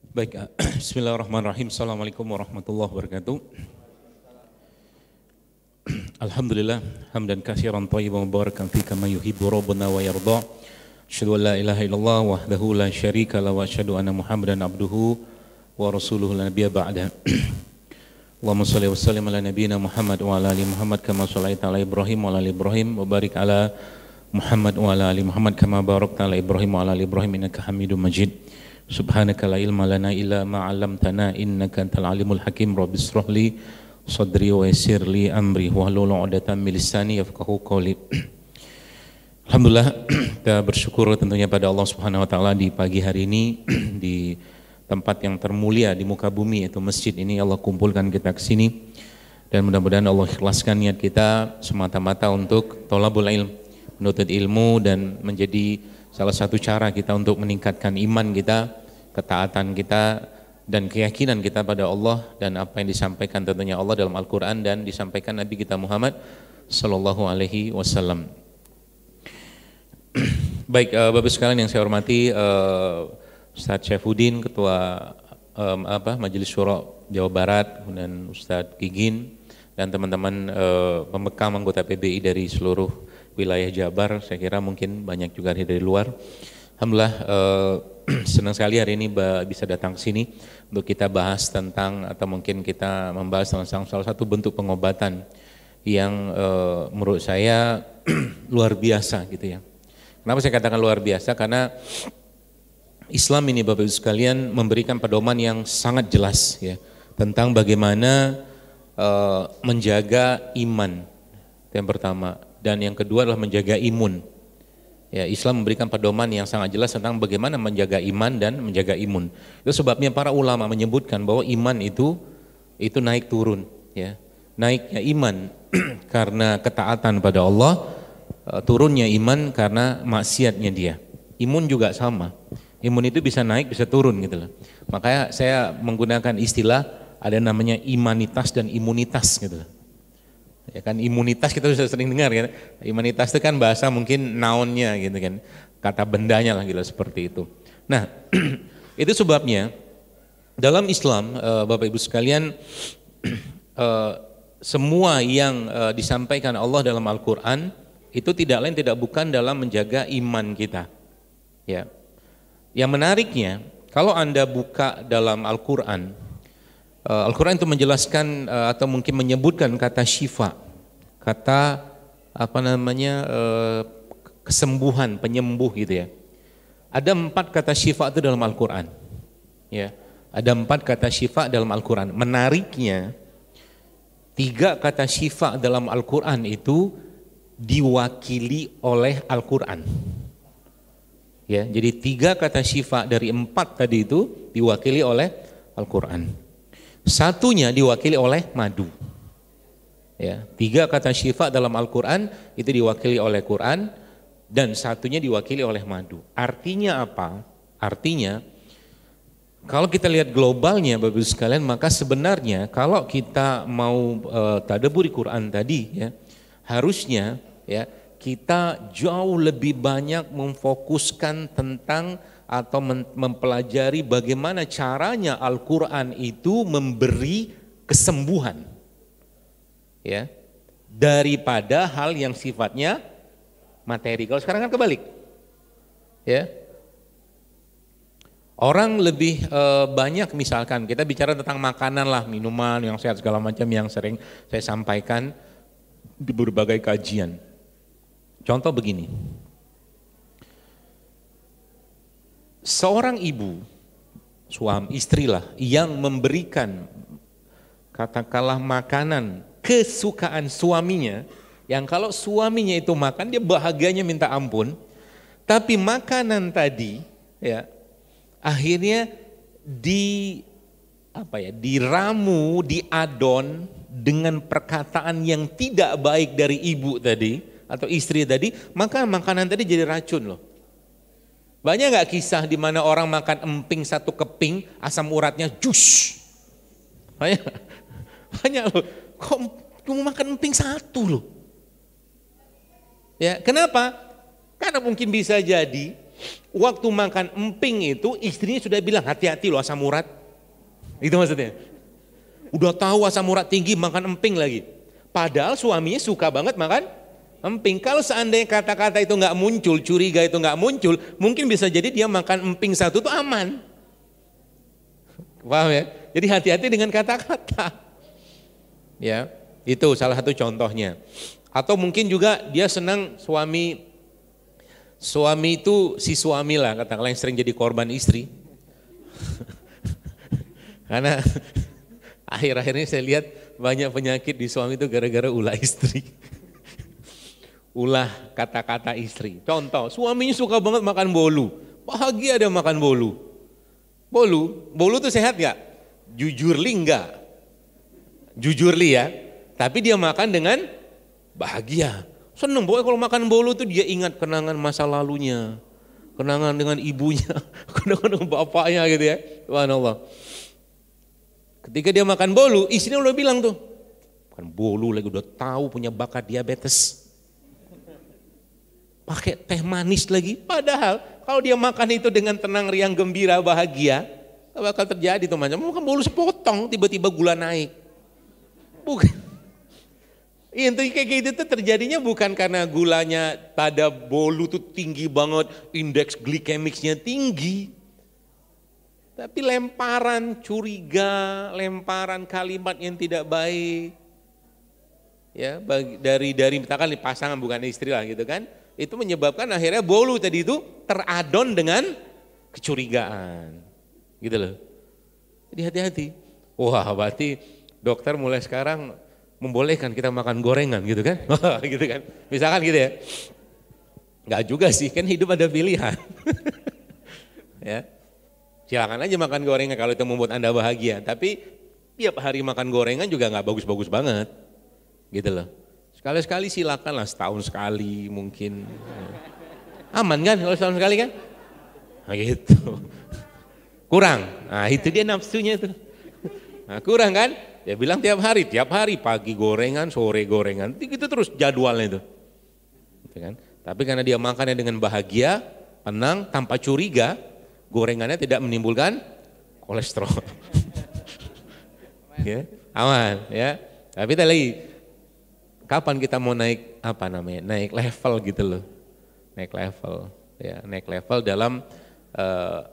Baik, bismillahirrahmanirrahim. Assalamualaikum warahmatullahi wabarakatuh. Alhamdulillah, hamdan katsiran thayyiban mubarakan fi kama yuhibbu rabbuna wa yarda. Asyhadu an la ilaha illallah wahdahu la syarika lahu wa asyhadu anna Muhammadan abduhu wa rasuluhu la nabiyya ba'da. Allahumma shalli wa sallim ala nabiyyina Muhammad wa ala ali Muhammad kama shallaita ala Ibrahim wa ala ali Ibrahim wa barik ala Muhammad wa ala ali Muhammad kama barakta ala Ibrahim wa ala ali Ibrahim innaka Hamidum Majid. Subhanaka la ilma lana illa ma 'allamtana innaka antal alimul hakim. Rabbis shrah li sadri wa yassir li amri wahlul 'uqdatam min lisani yafqahu qawli. Alhamdulillah, kita bersyukur tentunya pada Allah Subhanahu wa taala di pagi hari ini di tempat yang termulia di muka bumi, yaitu masjid ini. Allah kumpulkan kita ke sini dan mudah-mudahan Allah ikhlaskan niat kita semata-mata untuk thalabul ilm, menuntut ilmu, dan menjadi salah satu cara kita untuk meningkatkan iman kita, ketaatan kita, dan keyakinan kita pada Allah dan apa yang disampaikan tentunya Allah dalam Al-Quran dan disampaikan Nabi kita Muhammad Sallallahu Alaihi Wasallam. Baik, Bapak sekalian yang saya hormati, Ustadz Syaifuddin, Ketua Majelis Syuro Jawa Barat, dan Ustadz Gigin dan teman-teman pembekam anggota PBI dari seluruh wilayah Jabar. Saya kira mungkin banyak juga dari luar. Alhamdulillah, senang sekali hari ini bisa datang ke sini untuk kita bahas tentang, atau mungkin kita membahas tentang salah satu bentuk pengobatan yang menurut saya luar biasa gitu ya. Kenapa saya katakan luar biasa? Karena Islam ini, Bapak Ibu sekalian, memberikan pedoman yang sangat jelas ya tentang bagaimana menjaga iman, yang pertama, dan yang kedua adalah menjaga imun. Ya, Islam memberikan pedoman yang sangat jelas tentang bagaimana menjaga iman dan menjaga imun. Itu sebabnya para ulama menyebutkan bahwa iman itu naik turun ya. Naiknya iman karena ketaatan pada Allah, turunnya iman karena maksiatnya dia. Imun juga sama. Imun itu bisa naik, bisa turun gitu loh. Makanya saya menggunakan istilah ada namanya imanitas dan imunitas gitu loh. Ya kan, imunitas kita sudah sering dengar kan. Imunitas itu kan bahasa mungkin nounnya gitu kan. Kata bendanya lah gitu, seperti itu. Nah, itu sebabnya dalam Islam, Bapak Ibu sekalian, semua yang disampaikan Allah dalam Al-Qur'an itu tidak lain tidak bukan dalam menjaga iman kita. Ya. Yang menariknya, kalau Anda buka dalam Al-Qur'an, Al-Quran itu menjelaskan atau mungkin menyebutkan kata syifa, kata kesembuhan, penyembuh gitu ya. Ada 4 kata syifa itu dalam Al-Quran. Ya, ada 4 kata syifa dalam Al-Quran. Menariknya, 3 kata syifa dalam Al-Quran itu diwakili oleh Al-Quran. Ya, jadi 3 kata syifa dari 4 tadi itu diwakili oleh Al-Quran. Satunya diwakili oleh madu. Ya, 3 kata syifa dalam Al-Quran itu diwakili oleh Quran, dan satunya diwakili oleh madu. Artinya apa? Artinya kalau kita lihat globalnya, Bapak Ibu sekalian, maka sebenarnya kalau kita mau tadabburi Quran tadi ya, harusnya ya kita jauh lebih banyak memfokuskan tentang atau mempelajari bagaimana caranya Al-Quran itu memberi kesembuhan ya, daripada hal yang sifatnya materi. Kalau sekarang kan kebalik ya, orang lebih banyak, misalkan kita bicara tentang makanan lah, minuman yang sehat segala macam yang sering saya sampaikan di berbagai kajian. Contoh begini, seorang ibu, suami, istrilah yang memberikan katakanlah makanan kesukaan suaminya, yang kalau suaminya itu makan dia bahagianya minta ampun, tapi makanan tadi ya akhirnya diramu, diadon dengan perkataan yang tidak baik dari ibu tadi atau istri tadi, maka makanan tadi jadi racun loh. Banyak gak kisah di mana orang makan emping 1 keping, asam uratnya jus? Banyak loh. Kok cuma makan emping 1 loh? Ya, kenapa? Karena mungkin bisa jadi Waktu makan emping itu istrinya sudah bilang hati-hati loh asam urat. Itu maksudnya. Udah tahu asam urat tinggi makan emping lagi. Padahal suaminya suka banget makan emping. Kalau seandainya kata-kata itu nggak muncul, curiga itu nggak muncul, mungkin bisa jadi dia makan emping satu itu aman. Paham ya? Jadi hati-hati dengan kata-kata. Ya, itu salah satu contohnya. Atau mungkin juga dia senang suami itu si suami lah katakanlah yang sering jadi korban istri. Karena akhir-akhir ini saya lihat banyak penyakit di suami itu gara-gara ulah istri. Ulah kata-kata istri. Contoh, suaminya suka banget makan bolu. Bahagia dia makan bolu. Bolu itu sehat gak? Jujurli enggak. Jujurli ya. Tapi dia makan dengan bahagia. Seneng pokoknya kalau makan bolu itu dia ingat kenangan masa lalunya. Kenangan dengan ibunya, kenangan dengan bapaknya gitu ya. Subhanallah. Ketika dia makan bolu, istrinya udah bilang tuh, makan bolu lagi udah tahu punya bakat diabetes. Pakai teh manis lagi, padahal kalau dia makan itu dengan tenang, riang, gembira, bahagia, gak bakal terjadi tuh macam makan bolu sepotong, tiba-tiba gula naik. Bukan. Itu kayak gitu tuh terjadinya bukan karena gulanya pada bolu tuh tinggi banget, indeks glikemiknya tinggi. Tapi lemparan curiga, lemparan kalimat yang tidak baik. Ya, dari misalkan pasangan bukan istri lah gitu kan. Itu menyebabkan akhirnya bolu tadi itu teradon dengan kecurigaan. Gitu loh. Jadi hati-hati. Wah, berarti dokter mulai sekarang membolehkan kita makan gorengan gitu kan. Gitu kan. Misalkan gitu ya. Enggak juga sih, kan hidup ada pilihan. Ya. Silakan aja makan gorengan kalau itu membuat Anda bahagia. Tapi tiap hari makan gorengan juga enggak bagus-bagus banget. Gitu loh. Sekali-sekali silakan lah, setahun sekali mungkin. Aman kan kalau setahun sekali kan? Nah gitu. Kurang. Nah itu dia nafsunya itu. Nah kurang kan? Dia bilang tiap hari pagi gorengan, sore gorengan, gitu terus jadwalnya itu. Gitu kan? Tapi karena dia makannya dengan bahagia, tenang, tanpa curiga, gorengannya tidak menimbulkan kolesterol. Ya, aman ya. Tapi tadi kapan kita mau naik naik level gitu loh. Naik level ya, naik level dalam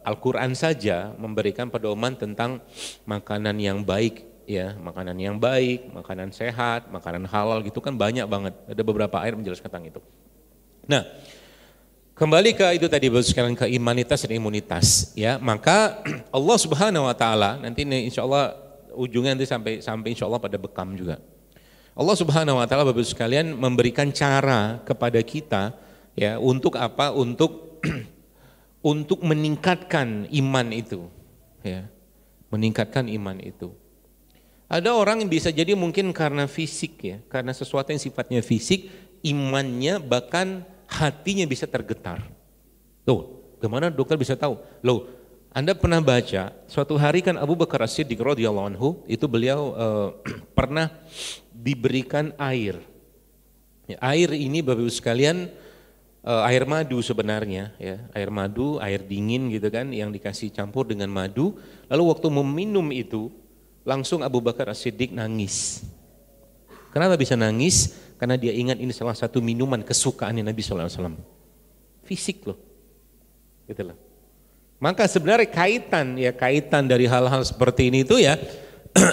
Al-Qur'an saja memberikan pedoman tentang makanan yang baik. Ya, makanan yang baik, makanan sehat, makanan halal gitu kan banyak banget. Ada beberapa ayat menjelaskan tentang itu. Nah, kembali ke itu tadi sekalian ke imanitas dan imunitas. Ya, maka Allah Subhanahu Wa Taala nanti ini insya Allah ujungnya nanti sampai insya Allah pada bekam juga. Allah Subhanahu Wa Taala Bapak sekalian memberikan cara kepada kita ya untuk apa? Untuk untuk meningkatkan iman itu. Ya, meningkatkan iman itu. Ada orang yang bisa jadi mungkin karena fisik ya, karena sesuatu yang sifatnya fisik, imannya bahkan hatinya bisa tergetar. Loh, gimana dokter bisa tahu? Loh, Anda pernah baca, suatu hari kan Abu Bakar As-Siddiq radhiyallahu anhu, itu beliau pernah diberikan air. Ya, air ini Bapak Ibu sekalian, air madu sebenarnya, ya, air madu, air dingin gitu kan, yang dikasih campur dengan madu. Lalu waktu meminum itu, langsung Abu Bakar As-Siddiq nangis. Kenapa bisa nangis? Karena dia ingat ini salah satu minuman kesukaannya Nabi SAW. Fisik loh. Gitu loh. Maka sebenarnya kaitan dari hal-hal seperti ini itu ya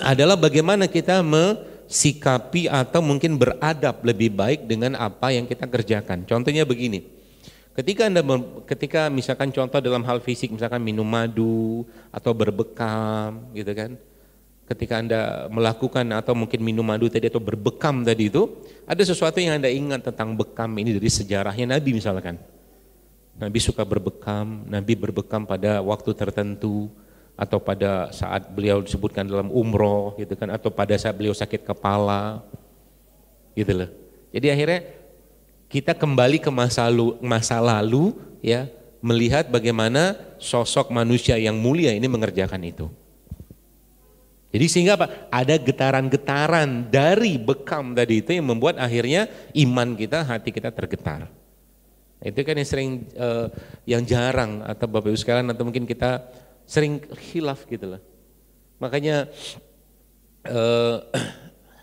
adalah bagaimana kita sikapi atau mungkin beradab lebih baik dengan apa yang kita kerjakan. Contohnya begini, ketika misalkan contoh dalam hal fisik, misalkan minum madu atau berbekam gitu kan, ketika Anda melakukan atau mungkin minum madu tadi atau berbekam tadi itu, ada sesuatu yang Anda ingat tentang bekam ini dari sejarahnya Nabi misalkan. Nabi suka berbekam, Nabi berbekam pada waktu tertentu, atau pada saat beliau disebutkan dalam umroh gitu kan, atau pada saat beliau sakit kepala gitu loh. Jadi akhirnya kita kembali ke masa lalu ya, melihat bagaimana sosok manusia yang mulia ini mengerjakan itu. Jadi sehingga apa? Ada getaran-getaran dari bekam tadi itu yang membuat akhirnya iman kita, hati kita tergetar. Itu kan yang sering, yang jarang, atau Bapak Ibu sekalian, atau mungkin kita sering khilaf gitu lah. Makanya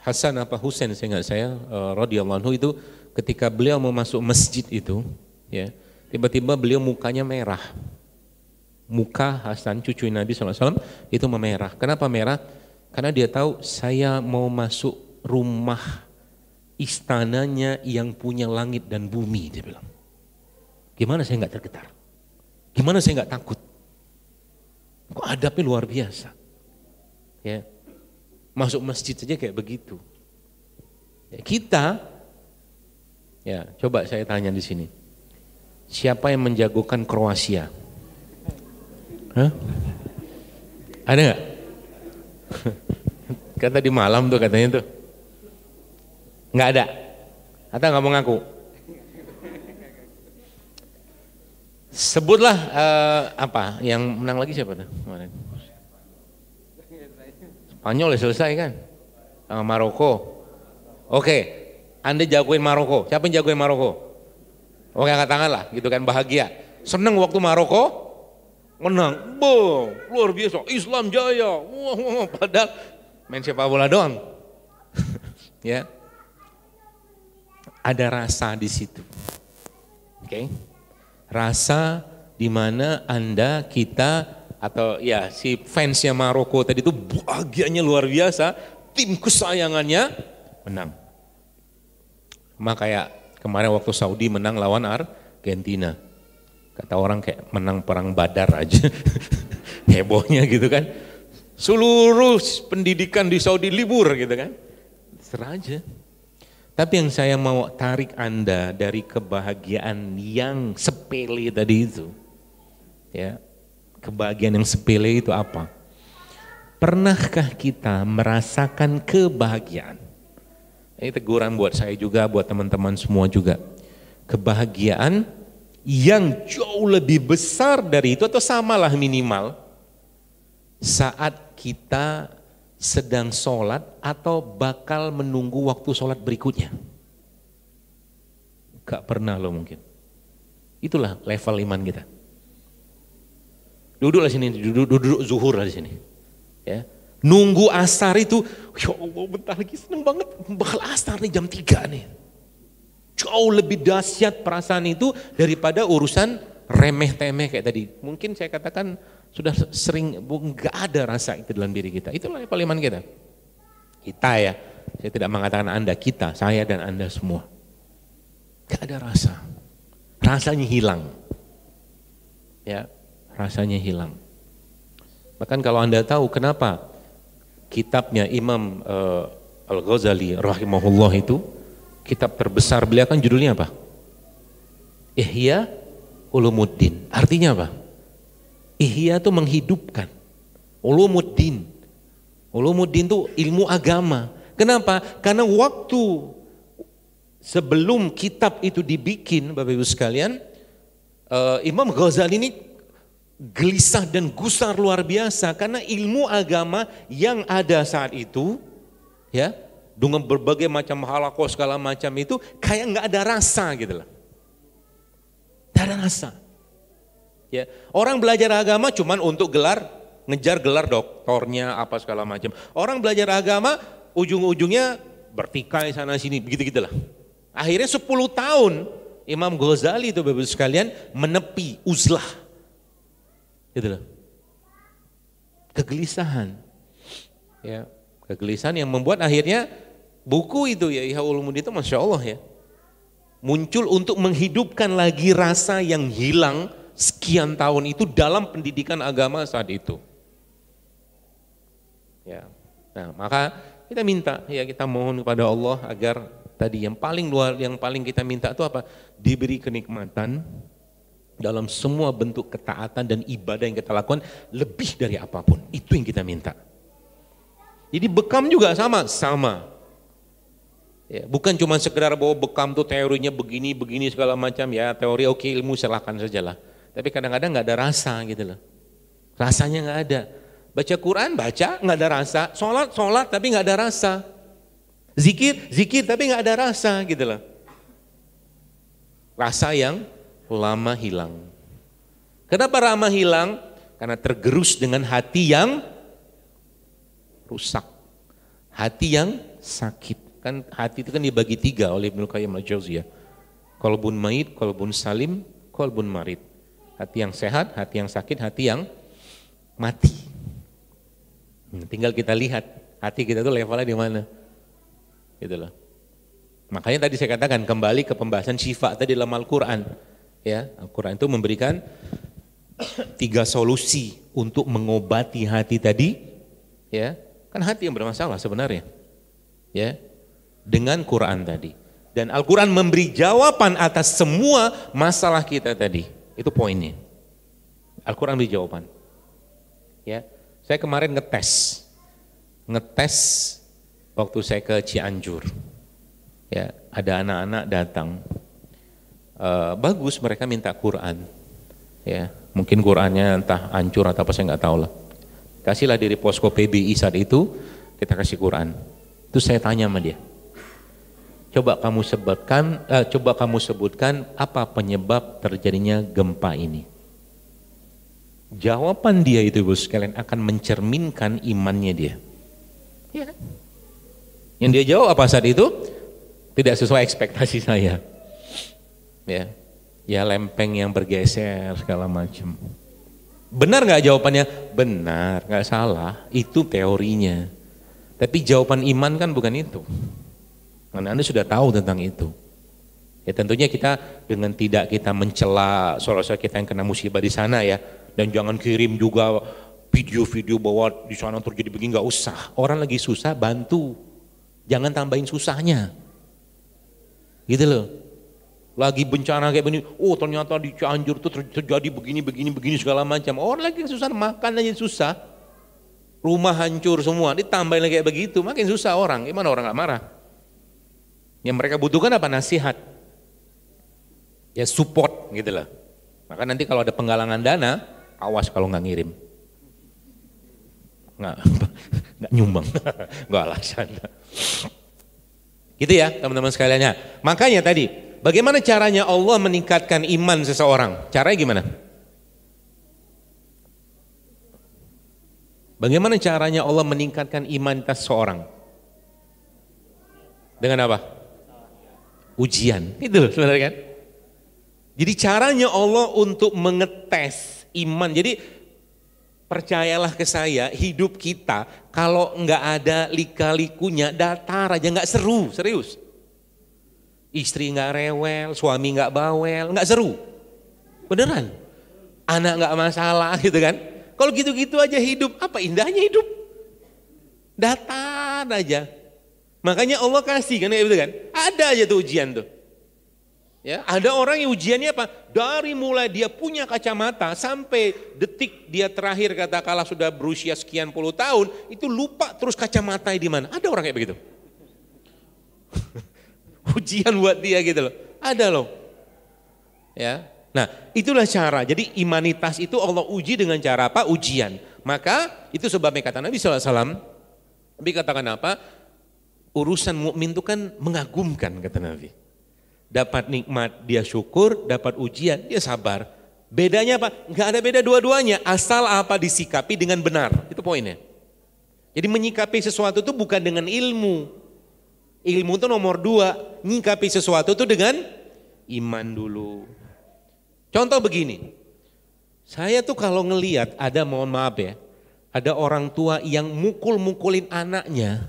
Hasan apa Husain radhiyallahu anhu itu ketika beliau mau masuk masjid itu, ya, tiba-tiba beliau mukanya merah. Muka Hasan cucu Nabi SAW itu memerah. Kenapa merah? Karena dia tahu saya mau masuk rumah istananya yang punya langit dan bumi, dia bilang. Gimana saya nggak tergetar? Gimana saya nggak takut? Kok adabnya luar biasa? Ya, masuk masjid saja kayak begitu. Ya, kita, ya coba saya tanya di sini, siapa yang menjagokan Kroasia? Hah? Ada nggak? Kan tadi malam tuh katanya tuh, nggak ada. Atau nggak mau ngaku? Sebutlah apa yang menang lagi siapa tuh kemarin? Spanyol ya selesai kan? Sama Maroko. Oke, Anda jagoin Maroko. Siapa yang jagoin Maroko? Oke, angkat tangan lah, gitu kan, bahagia. Seneng waktu Maroko menang, boom, luar biasa, Islam jaya, wah, padahal main sepak bola doang. Ya, ada rasa di situ, oke? Rasa di mana Anda, kita, atau ya si fansnya Maroko tadi itu bahagianya luar biasa, tim kesayangannya menang. Sama kayak kemarin waktu Saudi menang lawan Argentina. Kata orang kayak menang perang Badar aja, hebohnya gitu kan. Seluruh pendidikan di Saudi libur gitu kan, serah aja. Tapi yang saya mau tarik Anda dari kebahagiaan yang sepele tadi itu, ya, kebahagiaan yang sepele itu apa? Pernahkah kita merasakan kebahagiaan? Ini teguran buat saya juga, buat teman-teman semua juga. Kebahagiaan yang jauh lebih besar dari itu, atau samalah minimal, saat kita sedang sholat atau bakal menunggu waktu sholat berikutnya. Gak pernah loh mungkin. Itulah level iman kita. Duduklah sini, duduk zuhur lah di sini. Ya. Nunggu asar itu, ya Allah bentar lagi seneng banget, bakal asar nih jam 3 nih. Jauh lebih dahsyat perasaan itu daripada urusan remeh-temeh kayak tadi. Mungkin saya katakan sudah sering, nggak ada rasa itu dalam diri kita. Itulah level iman kita. Kita ya, saya tidak mengatakan Anda, kita, saya dan Anda semua. Gak ada rasa. Rasanya hilang. Ya, rasanya hilang. Bahkan kalau Anda tahu kenapa kitabnya Imam Al-Ghazali rahimahullah itu, kitab terbesar beliau kan judulnya apa? Ihya Ulumuddin. Artinya apa? Ihya itu menghidupkan. Ulumuddin. Ulumuddin itu ilmu agama. Kenapa? Karena waktu sebelum kitab itu dibikin, Bapak Ibu sekalian, Imam Ghazali ini gelisah dan gusar luar biasa karena ilmu agama yang ada saat itu, ya, dengan berbagai macam halakoh segala macam itu kayak nggak ada rasa gitu lah. Nggak ada rasa. Ya, orang belajar agama cuman untuk gelar, ngejar gelar doktornya apa segala macam. Orang belajar agama ujung-ujungnya bertikai sana sini, begitu-gitulah. Akhirnya 10 tahun Imam Ghazali itu Bapak sekalian menepi uzlah. Gitu loh. Kegelisahan. Ya, kegelisahan yang membuat akhirnya buku itu ya Ihya Ulumuddin itu Masya Allah ya, muncul untuk menghidupkan lagi rasa yang hilang sekian tahun itu dalam pendidikan agama saat itu. Ya, nah maka kita minta, ya kita mohon kepada Allah agar tadi yang paling luar, yang paling kita minta itu apa? Diberi kenikmatan dalam semua bentuk ketaatan dan ibadah yang kita lakukan lebih dari apapun. Itu yang kita minta. Jadi bekam juga sama. Ya, bukan cuma sekedar bahwa bekam tuh teorinya begini segala macam ya, teori oke, ilmu silakan sajalah. Tapi kadang-kadang nggak ada rasa gitu loh. Rasanya nggak ada. Baca Quran, baca nggak ada rasa. Sholat tapi nggak ada rasa. Zikir tapi nggak ada rasa gitu loh. Rasa yang lama hilang. Kenapa lama hilang? Karena tergerus dengan hati yang rusak, hati yang sakit. Kan hati itu kan dibagi 3 oleh Ibnu Qayyim al-Jauziyah. Qalbun maid, qalbun salim, qalbun marid. Hati yang sehat, hati yang sakit, hati yang mati. Tinggal kita lihat hati kita itu levelnya di mana. Gitu loh. Makanya tadi saya katakan kembali ke pembahasan syifa tadi dalam Al-Qur'an. Ya, Al-Qur'an itu memberikan 3 solusi untuk mengobati hati tadi. Ya, kan hati yang bermasalah sebenarnya. Ya, dengan Quran tadi. Dan Al-Quran memberi jawaban atas semua masalah kita tadi. Itu poinnya. Al-Quran beri jawaban. Ya, saya kemarin ngetes waktu saya ke Cianjur. Ya, ada anak-anak datang. Bagus mereka minta Quran. Ya, mungkin Qurannya entah hancur atau apa saya nggak tahu lah. Kasihlah dari posko PBI saat itu kita kasih Quran. Itu saya tanya sama dia. Coba kamu sebutkan apa penyebab terjadinya gempa ini. Jawaban dia itu Ibu sekalian akan mencerminkan imannya dia. Ya. Yang dia jawab apa saat itu? Tidak sesuai ekspektasi saya. Ya lempeng yang bergeser segala macam. Benar nggak jawabannya? Benar, nggak salah. Itu teorinya. Tapi jawaban iman kan bukan itu. Karena Anda sudah tahu tentang itu. Ya tentunya kita dengan tidak kita mencela saudara-saudara kita yang kena musibah di sana ya. Dan jangan kirim juga video-video bahwa di sana terjadi begini, nggak usah. Orang lagi susah bantu. Jangan tambahin susahnya. Gitu loh. Lagi bencana kayak begini, oh ternyata di Cianjur tuh terjadi begini segala macam. Orang lagi susah, makan aja susah. Rumah hancur semua, ditambahin lagi kayak begitu, makin susah orang. Gimana orang gak marah? Yang mereka butuhkan apa? Nasihat. Ya support gitu loh. Maka nanti kalau ada penggalangan dana, awas kalau nggak ngirim. Nggak nyumbang, nggak alasan. Gitu ya teman-teman sekaliannya. Makanya tadi, bagaimana caranya Allah meningkatkan iman seseorang? Caranya gimana? Bagaimana caranya Allah meningkatkan iman seseorang? Dengan apa? Ujian. Itu sebenarnya kan? Jadi caranya Allah untuk mengetes iman. Jadi percayalah ke saya, hidup kita kalau nggak ada lika-likunya, datar aja, nggak seru, serius. Istri nggak rewel, suami nggak bawel, nggak seru, beneran. Anak nggak masalah gitu kan. Kalau gitu-gitu aja hidup, apa indahnya hidup? Datar aja. Makanya Allah kasih kan, gitu kan. Ada aja tuh ujian tuh. Ya, ada orang yang ujiannya apa? Dari mulai dia punya kacamata sampai detik dia terakhir katakanlah sudah berusia sekian puluh tahun, itu lupa terus kacamata di mana. Ada orang kayak begitu. Ujian buat dia gitu loh. Ada loh. Ya. Nah, itulah cara. Jadi imanitas itu Allah uji dengan cara apa? Ujian. Maka itu sebabnya kata Nabi SAW. Nabi katakan apa? Urusan mukmin itu kan mengagumkan kata Nabi. Dapat nikmat dia syukur, dapat ujian dia sabar. Bedanya apa? Enggak ada beda dua-duanya, asal apa disikapi dengan benar. Itu poinnya. Jadi menyikapi sesuatu itu bukan dengan ilmu. Ilmu itu nomor 2, menyikapi sesuatu itu dengan iman dulu. Contoh begini. Saya tuh kalau ngelihat ada, mohon maaf ya, ada orang tua yang mukul-mukulin anaknya,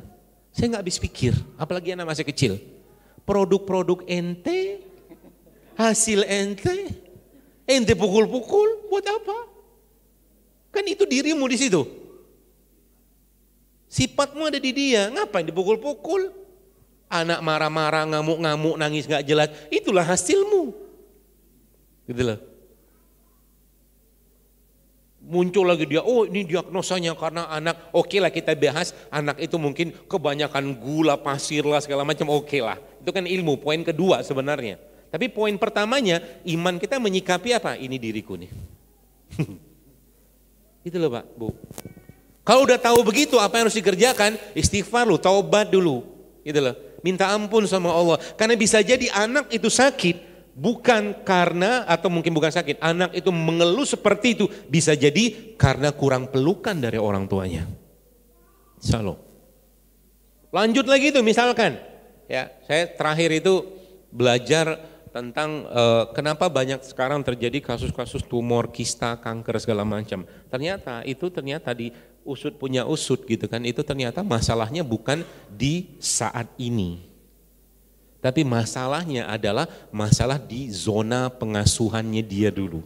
saya nggak habis pikir, apalagi anak masih kecil. Produk-produk ente, hasil ente pukul-pukul, buat apa? Kan itu dirimu di situ. Sifatmu ada di dia, ngapain dipukul-pukul? Anak marah-marah, ngamuk-ngamuk, nangis gak jelas, itulah hasilmu. Gitu loh. Muncul lagi dia, oh ini diagnosanya karena anak, oke lah kita bahas, anak itu mungkin kebanyakan gula, pasir lah segala macam, oke lah. Itu kan ilmu, poin kedua sebenarnya. Tapi poin pertamanya, iman kita menyikapi apa? Ini diriku nih. Itu loh Pak, Bu. Kalau udah tahu begitu, apa yang harus dikerjakan? Istighfar lu, taubat dulu. Gitu loh. Minta ampun sama Allah. Karena bisa jadi anak itu sakit, bukan karena, atau mungkin bukan sakit, anak itu mengeluh seperti itu, bisa jadi karena kurang pelukan dari orang tuanya. Shalom. Lanjut lagi tuh misalkan, ya saya terakhir itu belajar tentang kenapa banyak sekarang terjadi kasus-kasus tumor, kista, kanker segala macam. Ternyata di usut punya usut gitu kan, itu ternyata masalahnya bukan di saat ini. Tapi masalahnya adalah masalah di zona pengasuhannya dia dulu.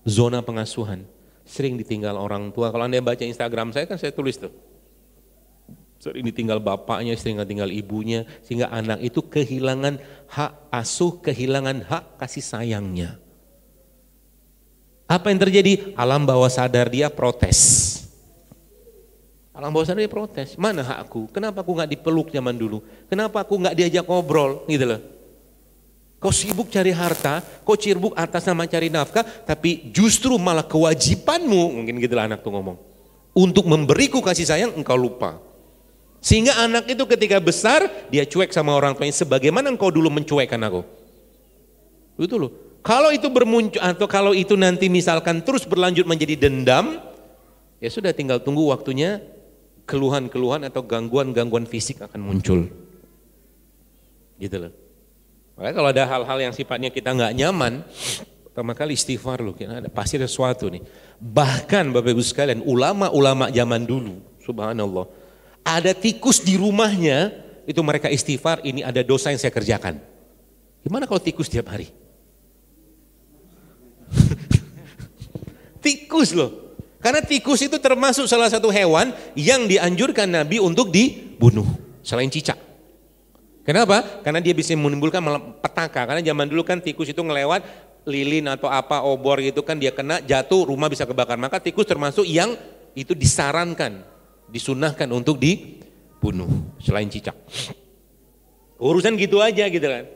Zona pengasuhan, sering ditinggal orang tua. Kalau Anda baca Instagram saya kan saya tulis tuh. Sering ditinggal bapaknya, sering ditinggal ibunya, sehingga anak itu kehilangan hak asuh, kehilangan hak kasih sayangnya. Apa yang terjadi? Alam bawah sadar dia protes. Alam bawah sadar dia protes, mana hakku? Kenapa aku nggak dipeluk zaman dulu? Kenapa aku nggak diajak ngobrol? Gitu loh. Kau sibuk cari harta, kau sibuk atas nama cari nafkah, tapi justru malah kewajibanmu, mungkin gitulah anak tuh ngomong, untuk memberiku kasih sayang, engkau lupa. Sehingga anak itu ketika besar, dia cuek sama orang tuanya, sebagaimana engkau dulu mencuekkan aku. Itu loh. Kalau itu bermuncul, atau kalau itu nanti misalkan terus berlanjut menjadi dendam, ya sudah tinggal tunggu waktunya, keluhan-keluhan atau gangguan-gangguan fisik akan muncul. Gitu loh. Makanya kalau ada hal-hal yang sifatnya kita nggak nyaman, pertama kali istighfar loh, pasti ada sesuatu nih. Bahkan Bapak Ibu sekalian, ulama-ulama zaman dulu, subhanallah, ada tikus di rumahnya, itu mereka istighfar, ini ada dosa yang saya kerjakan. Gimana kalau tikus tiap hari? Tikus loh. Karena tikus itu termasuk salah satu hewan yang dianjurkan Nabi untuk dibunuh, selain cicak. Kenapa? Karena dia bisa menimbulkan petaka. Karena zaman dulu kan tikus itu ngelewat lilin atau apa, obor gitu kan, dia kena, jatuh, rumah bisa kebakar. Maka tikus termasuk yang itu disarankan, disunahkan untuk dibunuh selain cicak. Urusan gitu aja gitu kan.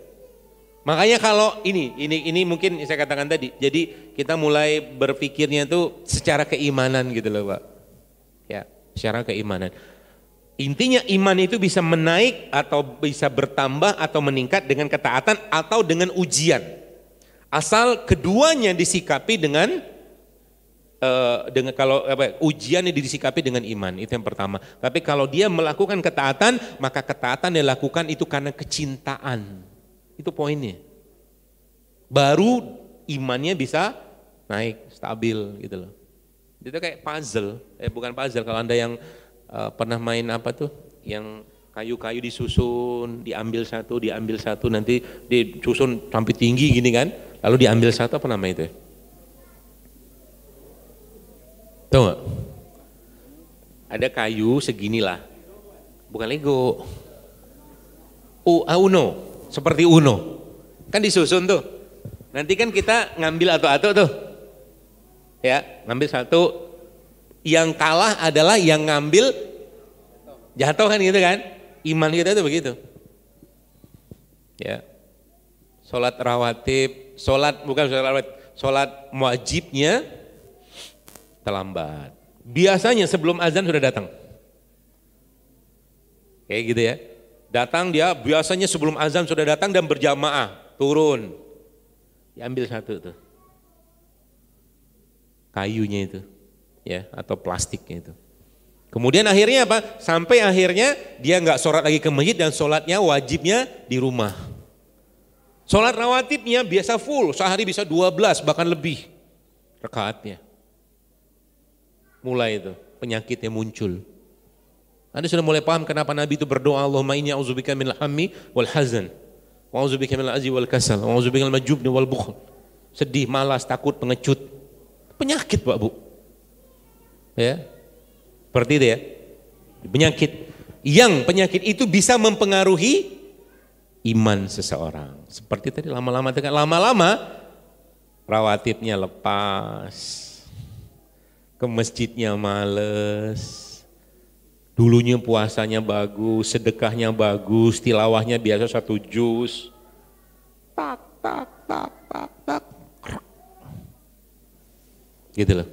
Makanya kalau ini mungkin saya katakan tadi, jadi kita mulai berpikirnya itu secara keimanan gitu loh Pak. Ya, secara keimanan. Intinya iman itu bisa menaik atau bisa bertambah atau meningkat dengan ketaatan atau dengan ujian. Asal keduanya disikapi dengan kalau ujiannya disikapi dengan iman, itu yang pertama. Tapi kalau dia melakukan ketaatan, maka ketaatan dia lakukan itu karena kecintaan. Itu poinnya. Baru imannya bisa naik, stabil gitu loh. Itu kayak puzzle, bukan puzzle. Kalau Anda yang pernah main apa tuh, yang kayu-kayu disusun, diambil satu, nanti disusun sampai tinggi gini kan, lalu diambil satu, apa nama itu? Tahu nggak? Ada kayu seginilah, bukan Lego. Uno, seperti Uno, kan disusun tuh. Nanti kan kita ngambil atau tuh, ya ngambil satu. Yang kalah adalah yang ngambil jatuh kan gitu kan? Iman kita itu begitu. Ya, sholat rawatib, sholat wajibnya terlambat. Biasanya sebelum azan sudah datang. Kayak gitu ya. Datang dia biasanya sebelum azan sudah datang dan berjamaah, turun. Diambil satu tuh. Kayunya itu. Ya, atau plastiknya itu. Kemudian akhirnya apa? Sampai akhirnya dia nggak sholat lagi ke masjid dan sholatnya wajibnya di rumah. Sholat rawatibnya biasa full, sehari bisa 12 bahkan lebih rakaatnya. Mulai itu penyakitnya muncul. Anda sudah mulai paham kenapa Nabi itu berdoa, Allahumma inni a'udzubika minal hammi wal hazan, wa a'udzubika minal ajzi wal kasal, wa a'udzubika minal majubni wal bukhl. Sedih, malas, takut, pengecut. Penyakit Pak Bu. Ya. Seperti itu ya. Penyakit itu bisa mempengaruhi iman seseorang. Seperti tadi lama-lama rawatibnya lepas. Ke masjidnya males. Dulunya puasanya bagus, sedekahnya bagus, tilawahnya biasa 1 juz. Tak. Gitu loh.